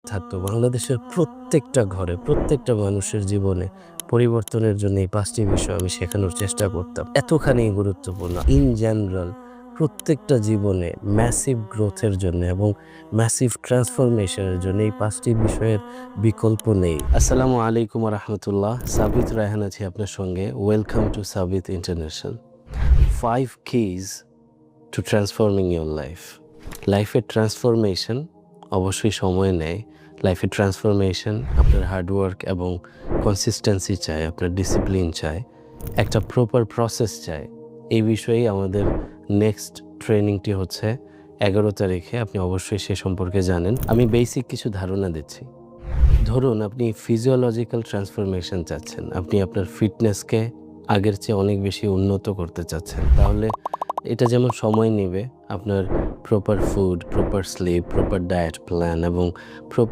থাকতো বাংলাদেশের প্রত্যেকটা ঘরে, প্রত্যেকটা মানুষের জীবনে পরিবর্তনের জন্য এই ৫টি বিষয় আমি শেখানোর চেষ্টা করতাম। এতখানি গুরুত্বপূর্ণ। ইন জেনারেল প্রত্যেকটা জীবনে ম্যাসিভ গ্রোথের জন্য এবং ম্যাসিভ ট্রান্সফরমেশনের জন্য এই ৫টি বিষয়ের বিকল্প নেই। আসসালামু আলাইকুম ওয়া রাহমাতুল্লাহ। সাবিত রায়হান আছি আপনার সঙ্গে। Welcome to Sabit international. 5 keys to transforming your life. লাইফের ট্রান্সফরমেশন অবশ্যই সময় নেয়। লাইফের ট্রান্সফরমেশন আপনার হার্ডওয়ার্ক এবং কনসিস্টেন্সি চায়, আপনার ডিসিপ্লিন চায়, একটা প্রপার প্রসেস চায়। এই বিষয়েই আমাদের নেক্সট ট্রেনিংটি হচ্ছে ১১ তারিখে। আপনি অবশ্যই সে সম্পর্কে জানেন। আমি বেসিক কিছু ধারণা দিচ্ছি। ধরুন আপনি ফিজিওলজিক্যাল ট্রান্সফরমেশন চাচ্ছেন, আপনি আপনার ফিটনেসকে আগের চেয়ে অনেক বেশি উন্নত করতে চাচ্ছেন, তাহলে এটা যেমন সময় নেবে, আপনার proper food, proper slip, proper diet plan এবং প্রপার